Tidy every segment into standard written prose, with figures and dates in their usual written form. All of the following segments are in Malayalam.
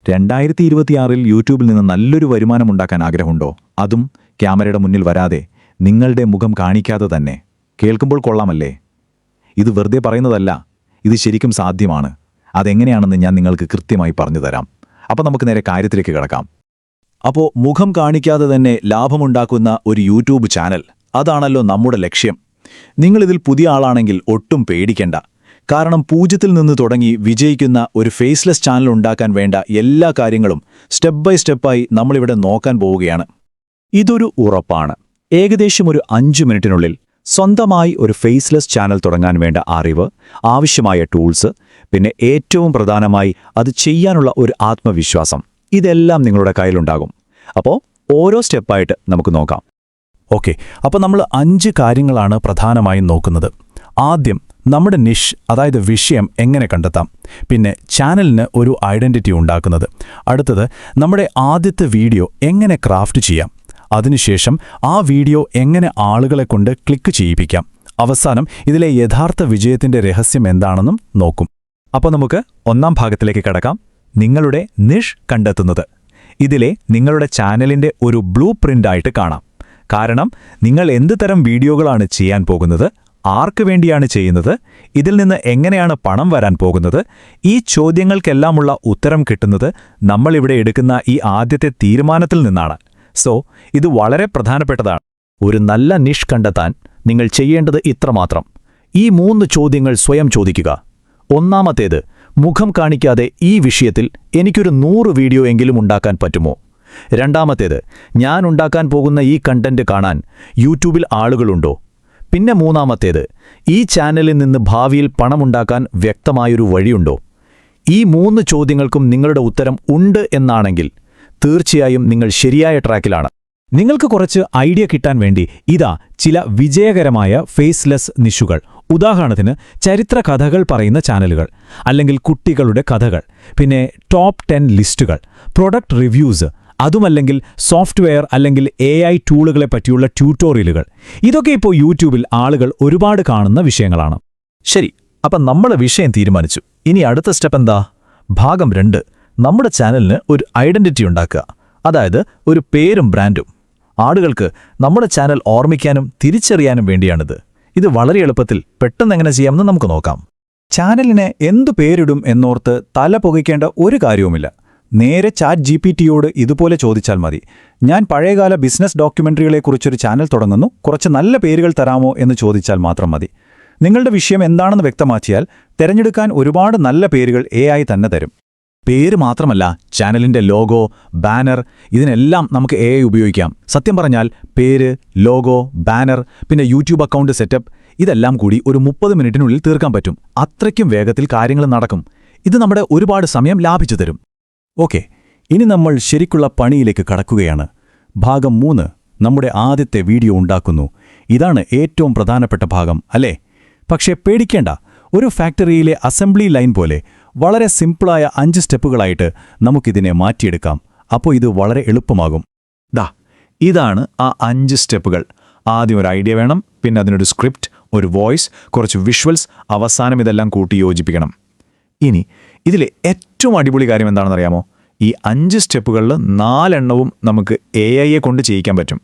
2026-ൽ യൂട്യൂബിൽ നിന്ന് നല്ലൊരു വരുമാനമുണ്ടാക്കാൻ ആഗ്രഹമുണ്ടോ? അതും ക്യാമറയുടെ മുന്നിൽ വരാതെ, നിങ്ങളുടെ മുഖം കാണിക്കാതെ തന്നെ. കേൾക്കുമ്പോൾ കൊള്ളാമല്ലേ? ഇത് വെറുതെ പറയുന്നതല്ല, ഇത് ശരിക്കും സാധ്യമാണ്. അതെങ്ങനെയാണെന്ന് ഞാൻ നിങ്ങൾക്ക് കൃത്യമായി പറഞ്ഞു തരാം. അപ്പോൾ നമുക്ക് നേരെ കാര്യത്തിലേക്ക് കിടക്കാം. അപ്പോൾ മുഖം കാണിക്കാതെ തന്നെ ലാഭമുണ്ടാക്കുന്ന ഒരു യൂട്യൂബ് ചാനൽ, അതാണല്ലോ നമ്മുടെ ലക്ഷ്യം. നിങ്ങളിതിൽ പുതിയ ആളാണെങ്കിൽ ഒട്ടും പേടിക്കേണ്ട. കാരണം 0-ൽ നിന്ന് തുടങ്ങി വിജയിക്കുന്ന ഒരു ഫേസ്ലെസ് ചാനൽ ഉണ്ടാക്കാൻ വേണ്ട എല്ലാ കാര്യങ്ങളും സ്റ്റെപ്പ് ബൈ സ്റ്റെപ്പായി നമ്മളിവിടെ നോക്കാൻ പോവുകയാണ്. ഇതൊരു ഉറപ്പാണ്. ഏകദേശം ഒരു 5 മിനിറ്റിനുള്ളിൽ സ്വന്തമായി ഒരു ഫേസ്ലെസ് ചാനൽ തുടങ്ങാൻ വേണ്ട അറിവ്, ആവശ്യമായ ടൂൾസ്, പിന്നെ ഏറ്റവും പ്രധാനമായി അത് ചെയ്യാനുള്ള ഒരു ആത്മവിശ്വാസം, ഇതെല്ലാം നിങ്ങളുടെ കയ്യിലുണ്ടാകും. അപ്പോൾ ഓരോ സ്റ്റെപ്പായിട്ട് നമുക്ക് നോക്കാം. ഓക്കെ, അപ്പോൾ നമ്മൾ 5 കാര്യങ്ങളാണ് പ്രധാനമായും നോക്കുന്നത്. ആദ്യം നമ്മുടെ നിഷ്, അതായത് വിഷയം എങ്ങനെ കണ്ടെത്താം. പിന്നെ ചാനലിന് ഒരു ഐഡന്റിറ്റി ഉണ്ടാക്കുന്നത്. അടുത്തത് നമ്മുടെ ആദ്യത്തെ വീഡിയോ എങ്ങനെ ക്രാഫ്റ്റ് ചെയ്യാം. അതിനുശേഷം ആ വീഡിയോ എങ്ങനെ ആളുകളെ കൊണ്ട് ക്ലിക്ക് ചെയ്യിപ്പിക്കാം. അവസാനം ഇതിലെ യഥാർത്ഥ വിജയത്തിന്റെ രഹസ്യം എന്താണെന്നും നോക്കും. അപ്പോൾ നമുക്ക് 1-ാം ഭാഗത്തിലേക്ക് കടക്കാം. നിങ്ങളുടെ നിഷ് കണ്ടെത്തുന്നത്. ഇതിലെ നിങ്ങളുടെ ചാനലിന്റെ ഒരു ബ്ലൂ പ്രിന്റായിട്ട് കാണാം. കാരണം നിങ്ങൾ എന്ത് തരം വീഡിയോകളാണ് ചെയ്യാൻ പോകുന്നത്, ആർക്ക് വേണ്ടിയാണ് ചെയ്യുന്നത്, ഇതിൽ നിന്ന് എങ്ങനെയാണ് പണം വരാൻ പോകുന്നത്, ഈ ചോദ്യങ്ങൾക്കെല്ലാമുള്ള ഉത്തരം കിട്ടുന്നത് നമ്മളിവിടെ എടുക്കുന്ന ഈ ആദ്യത്തെ തീരുമാനത്തിൽ നിന്നാണ്. സോ ഇത് വളരെ പ്രധാനപ്പെട്ടതാണ്. ഒരു നല്ല നിഷ് കണ്ടെത്താൻ നിങ്ങൾ ചെയ്യേണ്ടത് ഇത്രമാത്രം. ഈ 3 ചോദ്യങ്ങൾ സ്വയം ചോദിക്കുക. ഒന്നാമത്തേത്, മുഖം കാണിക്കാതെ ഈ വിഷയത്തിൽ എനിക്കൊരു 100 വീഡിയോ എങ്കിലും ഉണ്ടാക്കാൻ പറ്റുമോ? രണ്ടാമത്തേത്, ഞാൻ ഉണ്ടാക്കാൻ പോകുന്ന ഈ കണ്ടന്റ് കാണാൻ യൂട്യൂബിൽ ആളുകളുണ്ടോ? പിന്നെ മൂന്നാമത്തേത്, ഈ ചാനലിൽ നിന്ന് ഭാവിയിൽ പണമുണ്ടാക്കാൻ വ്യക്തമായൊരു വഴിയുണ്ടോ? ഈ 3 ചോദ്യങ്ങൾക്കും നിങ്ങളുടെ ഉത്തരം ഉണ്ട് എന്നാണെങ്കിൽ തീർച്ചയായും നിങ്ങൾ ശരിയായ ട്രാക്കിലാണ്. നിങ്ങൾക്ക് കുറച്ച് ഐഡിയ കിട്ടാൻ വേണ്ടി ഇതാ ചില വിജയകരമായ ഫേസ്ലെസ് നിഷുകൾ. ഉദാഹരണത്തിന് ചരിത്ര കഥകൾ പറയുന്ന ചാനലുകൾ, അല്ലെങ്കിൽ കുട്ടികളുടെ കഥകൾ, പിന്നെ ടോപ്പ് 10 ലിസ്റ്റുകൾ, പ്രൊഡക്റ്റ് റിവ്യൂസ്, അതുമല്ലെങ്കിൽ സോഫ്റ്റ്വെയർ അല്ലെങ്കിൽ AI ടൂളുകളെ പറ്റിയുള്ള ട്യൂട്ടോറിയലുകൾ. ഇതൊക്കെ ഇപ്പോൾ യൂട്യൂബിൽ ആളുകൾ ഒരുപാട് കാണുന്ന വിഷയങ്ങളാണ്. ശരി, അപ്പം നമ്മൾ വിഷയം തീരുമാനിച്ചു. ഇനി അടുത്ത സ്റ്റെപ്പ് എന്താ? ഭാഗം 2, നമ്മുടെ ചാനലിന് ഒരു ഐഡന്റിറ്റി ഉണ്ടാക്കുക. അതായത് ഒരു പേരും ബ്രാൻഡും. ആളുകൾക്ക് നമ്മുടെ ചാനൽ ഓർമ്മിക്കാനും തിരിച്ചറിയാനും വേണ്ടിയാണിത്. ഇത് വളരെ എളുപ്പത്തിൽ പെട്ടെന്ന് എങ്ങനെ ചെയ്യാമെന്ന് നമുക്ക് നോക്കാം. ചാനലിനെ എന്തു പേരിടും എന്നോർത്ത് തല പുകയ്ക്കേണ്ട ഒരു കാര്യവുമില്ല. നേരെ ChatGPTയോട് ഇതുപോലെ ചോദിച്ചാൽ മതി. ഞാൻ പഴയകാല ബിസിനസ് ഡോക്യുമെന്ററികളെക്കുറിച്ചൊരു ചാനൽ തുടങ്ങുന്നു, കുറച്ച് നല്ല പേരുകൾ തരാമോ എന്ന് ചോദിച്ചാൽ മാത്രം മതി. നിങ്ങളുടെ വിഷയം എന്താണെന്ന് വ്യക്തമാക്കിയാൽ തിരഞ്ഞെടുക്കാൻ ഒരുപാട് നല്ല പേരുകൾ AI തന്നെ തരും. പേര് മാത്രമല്ല, ചാനലിന്റെ ലോഗോ, ബാനർ, ഇതിനെല്ലാം നമുക്ക് AI ഉപയോഗിക്കാം. സത്യം പറഞ്ഞാൽ പേര്, ലോഗോ, ബാനർ, പിന്നെ യൂട്യൂബ് അക്കൗണ്ട് സെറ്റപ്പ്, ഇതെല്ലാം കൂടി ഒരു 30 മിനിറ്റിനുള്ളിൽ തീർക്കാൻ പറ്റും. അത്രയ്ക്കും വേഗത്തിൽ കാര്യങ്ങൾ നടക്കും. ഇത് നമ്മുടെ ഒരുപാട് സമയം ലാഭിച്ചു തരും. ഓക്കെ, ഇനി നമ്മൾ ശരിക്കുള്ള പണിയിലേക്ക് കടക്കുകയാണ്. ഭാഗം 3, നമ്മുടെ ആദ്യത്തെ വീഡിയോ ഉണ്ടാക്കുന്നു. ഇതാണ് ഏറ്റവും പ്രധാനപ്പെട്ട ഭാഗം, അല്ലേ? പക്ഷേ പേടിക്കേണ്ട. ഒരു ഫാക്ടറിയിലെ അസംബ്ലി ലൈൻ പോലെ വളരെ സിമ്പിളായ 5 സ്റ്റെപ്പുകളായിട്ട് നമുക്കിതിനെ മാറ്റിയെടുക്കാം. അപ്പോൾ ഇത് വളരെ എളുപ്പമാകും. ഇതാണ് ആ 5 സ്റ്റെപ്പുകൾ. ആദ്യം ഒരു ഐഡിയ വേണം, പിന്നെ അതിനൊരു സ്ക്രിപ്റ്റ്, ഒരു വോയിസ്, കുറച്ച് വിഷ്വൽസ്, അവസാനം ഇതെല്ലാം കൂട്ടി യോജിപ്പിക്കണം. ഇനി ഇതിലെ ഏറ്റവും അടിപൊളി കാര്യം എന്താണെന്നറിയാമോ? ഈ 5 സ്റ്റെപ്പുകളിൽ 4 എണ്ണവും നമുക്ക് AIയെ കൊണ്ട് ചെയ്യിക്കാൻ പറ്റും.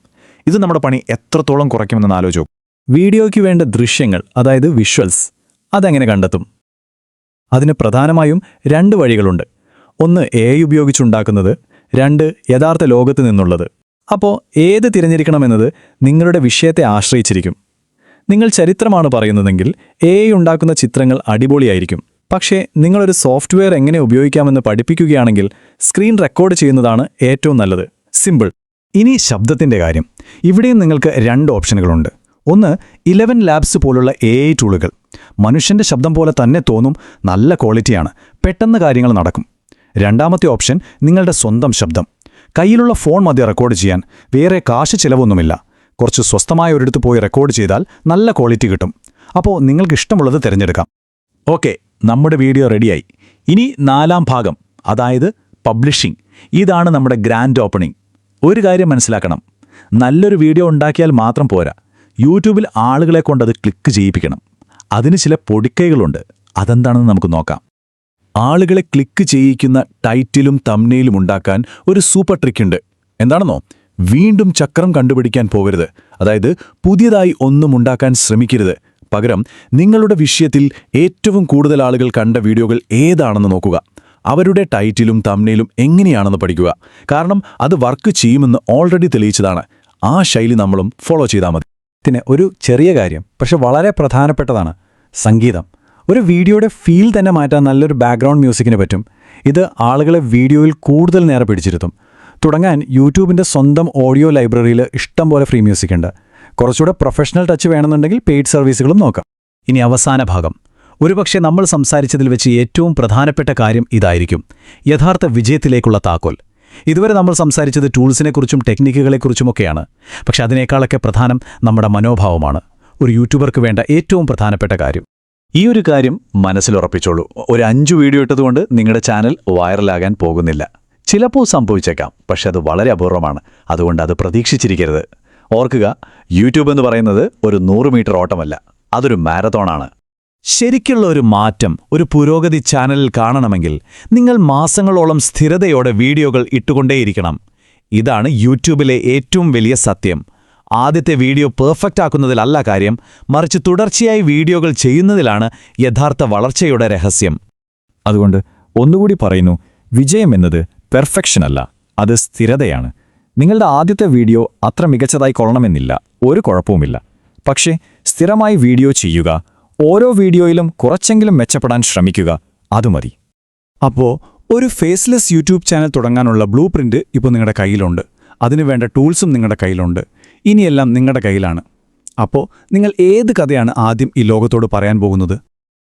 ഇത് നമ്മുടെ പണി എത്രത്തോളം കുറയ്ക്കുമെന്ന് ആലോചിച്ചു. വീഡിയോയ്ക്ക് വേണ്ട ദൃശ്യങ്ങൾ, അതായത് വിഷ്വൽസ്, അതെങ്ങനെ കണ്ടെത്തും? അതിന് പ്രധാനമായും 2 വഴികളുണ്ട്. ഒന്ന് AI ഉപയോഗിച്ചുണ്ടാക്കുന്നത്, 2 യഥാർത്ഥ ലോകത്ത് നിന്നുള്ളത്. അപ്പോൾ ഏത് തിരഞ്ഞെടുക്കണമെന്നത് നിങ്ങളുടെ വിഷയത്തെ ആശ്രയിച്ചിരിക്കും. നിങ്ങൾ ചരിത്രമാണ് പറയുന്നതെങ്കിൽ AI ഉണ്ടാക്കുന്ന ചിത്രങ്ങൾ അടിപൊളിയായിരിക്കും. പക്ഷേ നിങ്ങളൊരു സോഫ്റ്റ്വെയർ എങ്ങനെ ഉപയോഗിക്കാമെന്ന് പഠിപ്പിക്കുകയാണെങ്കിൽ സ്ക്രീൻ റെക്കോർഡ് ചെയ്യുന്നതാണ് ഏറ്റവും നല്ലത്. സിമ്പിൾ. ഇനി ശബ്ദത്തിന്റെ കാര്യം. ഇവിടെയും നിങ്ങൾക്ക് 2 ഓപ്ഷനുകളുണ്ട്. ഒന്ന്, 11 ലാബ്സ് പോലുള്ള AI ടൂളുകൾ. മനുഷ്യന്റെ ശബ്ദം പോലെ തന്നെ തോന്നും, നല്ല ക്വാളിറ്റിയാണ്, പെട്ടെന്ന് കാര്യങ്ങൾ നടക്കും. രണ്ടാമത്തെ ഓപ്ഷൻ നിങ്ങളുടെ സ്വന്തം ശബ്ദം. കയ്യിലുള്ള ഫോൺ മതി റെക്കോർഡ് ചെയ്യാൻ, വേറെ കാശ് ചിലവൊന്നുമില്ല. കുറച്ച് സ്വസ്ഥമായ ഒരിടത്ത് പോയി റെക്കോർഡ് ചെയ്താൽ നല്ല ക്വാളിറ്റി കിട്ടും. അപ്പോൾ നിങ്ങൾക്ക് ഇഷ്ടമുള്ളത് തിരഞ്ഞെടുക്കാം. ഓക്കെ, നമ്മുടെ വീഡിയോ റെഡിയായി. ഇനി 4-ാം ഭാഗം, അതായത് പബ്ലിഷിംഗ്. ഇതാണ് നമ്മുടെ ഗ്രാൻഡ് ഓപ്പണിംഗ്. ഒരു കാര്യം മനസ്സിലാക്കണം, നല്ലൊരു വീഡിയോ ഉണ്ടാക്കിയാൽ മാത്രം പോരാ. യൂട്യൂബിൽ ആളുകളെ കൊണ്ടത് ക്ലിക്ക് ചെയ്യിപ്പിക്കണം. അതിന് ചില പൊടിക്കൈകളുണ്ട്. അതെന്താണെന്ന് നമുക്ക് നോക്കാം. ആളുകളെ ക്ലിക്ക് ചെയ്യിക്കുന്ന ടൈറ്റിലും തംബ്നെയിലും ഉണ്ടാക്കാൻ ഒരു സൂപ്പർ ട്രിക്കുണ്ട്. എന്താണെന്നോ? വീണ്ടും ചക്രം കണ്ടുപിടിക്കാൻ പോകരുത്. അതായത് പുതിയതായി ഒന്നും ഉണ്ടാക്കാൻ ശ്രമിക്കരുത്. പകരം നിങ്ങളുടെ വിഷയത്തിൽ ഏറ്റവും കൂടുതൽ ആളുകൾ കണ്ട വീഡിയോകൾ ഏതാണെന്ന് നോക്കുക. അവരുടെ ടൈറ്റിലും തംബ്നെയിലും എങ്ങനെയാണെന്ന് പഠിക്കുക. കാരണം അത് വർക്ക് ചെയ്യുമെന്ന് ഓൾറെഡി തെളിയിച്ചതാണ്. ആ ശൈലി നമ്മളും ഫോളോ ചെയ്താൽ മതി. പിന്നെ ഒരു ചെറിയ കാര്യം, പക്ഷെ വളരെ പ്രധാനപ്പെട്ടതാണ്: സംഗീതം. ഒരു വീഡിയോയുടെ ഫീൽ തന്നെ മാറ്റാൻ നല്ലൊരു ബാക്ക്ഗ്രൗണ്ട് മ്യൂസിക്കിന് പറ്റും. ഇത് ആളുകളെ വീഡിയോയിൽ കൂടുതൽ നേരെ പിടിച്ചിരുത്തും. തുടങ്ങാൻ യൂട്യൂബിൻ്റെ സ്വന്തം ഓഡിയോ ലൈബ്രറിയിൽ ഇഷ്ടം പോലെ ഫ്രീ മ്യൂസിക് ഉണ്ട്. കുറച്ചുകൂടെ പ്രൊഫഷണൽ ടച്ച് വേണമെന്നുണ്ടെങ്കിൽ പെയ്ഡ് സർവീസുകളും നോക്കാം. ഇനി അവസാന ഭാഗം. ഒരുപക്ഷെ നമ്മൾ സംസാരിച്ചതിൽ വെച്ച് ഏറ്റവും പ്രധാനപ്പെട്ട കാര്യം ഇതായിരിക്കും: യഥാർത്ഥ വിജയത്തിലേക്കുള്ള താക്കോൽ. ഇതുവരെ നമ്മൾ സംസാരിച്ചത് ടൂൾസിനെക്കുറിച്ചും ടെക്നിക്കുകളെക്കുറിച്ചുമൊക്കെയാണ്. പക്ഷെ അതിനേക്കാളൊക്കെ പ്രധാനം നമ്മുടെ മനോഭാവമാണ്. ഒരു യൂട്യൂബർക്ക് വേണ്ട ഏറ്റവും പ്രധാനപ്പെട്ട കാര്യം. ഈ ഒരു കാര്യം മനസ്സിലുറപ്പിച്ചോളൂ. ഒരു 5 വീഡിയോ ഇട്ടതുകൊണ്ട് നിങ്ങളുടെ ചാനൽ വൈറലാകാൻ പോകുന്നില്ല. ചിലപ്പോൾ സംഭവിച്ചേക്കാം, പക്ഷെ അത് വളരെ അപൂർവമാണ്. അതുകൊണ്ട് അത് പ്രതീക്ഷിച്ചിരിക്കരുത്. ഓർക്കുക, യൂട്യൂബ് എന്ന് പറയുന്നത് ഒരു 100 മീറ്റർ ഓട്ടമല്ല, അതൊരു മാരത്തോണാണ്. ശരിക്കുള്ള ഒരു മാറ്റം, ഒരു പുരോഗതി ചാനലിൽ കാണണമെങ്കിൽ നിങ്ങൾ മാസങ്ങളോളം സ്ഥിരതയോടെ വീഡിയോകൾ ഇട്ടുകൊണ്ടേയിരിക്കണം. ഇതാണ് യൂട്യൂബിലെ ഏറ്റവും വലിയ സത്യം. ആദ്യത്തെ വീഡിയോ പെർഫെക്റ്റ് ആക്കുന്നതിലല്ല കാര്യം, മറിച്ച് തുടർച്ചയായി വീഡിയോകൾ ചെയ്യുന്നതിലാണ് യഥാർത്ഥ വളർച്ചയുടെ രഹസ്യം. അതുകൊണ്ട് ഒന്നുകൂടി പറയുന്നു, വിജയം എന്നത് പെർഫെക്ഷൻ അല്ല, അത് സ്ഥിരതയാണ്. നിങ്ങളുടെ ആദ്യത്തെ വീഡിയോ അത്ര മികച്ചതായി കൊള്ളണമെന്നില്ല, ഒരു കുഴപ്പവുമില്ല. പക്ഷേ സ്ഥിരമായി വീഡിയോ ചെയ്യുക, ഓരോ വീഡിയോയിലും കുറച്ചെങ്കിലും മെച്ചപ്പെടാൻ ശ്രമിക്കുക, അതുമതി. അപ്പോൾ ഒരു ഫേസ്ലെസ് യൂട്യൂബ് ചാനൽ തുടങ്ങാനുള്ള ബ്ലൂ പ്രിന്റ് ഇപ്പോൾ നിങ്ങളുടെ കയ്യിലുണ്ട്. അതിനുവേണ്ട ടൂൾസും നിങ്ങളുടെ കയ്യിലുണ്ട്. ഇനിയെല്ലാം നിങ്ങളുടെ കയ്യിലാണ്. അപ്പോൾ നിങ്ങൾ ഏത് കഥയാണ് ആദ്യം ഈ ലോകത്തോട് പറയാൻ പോകുന്നത്?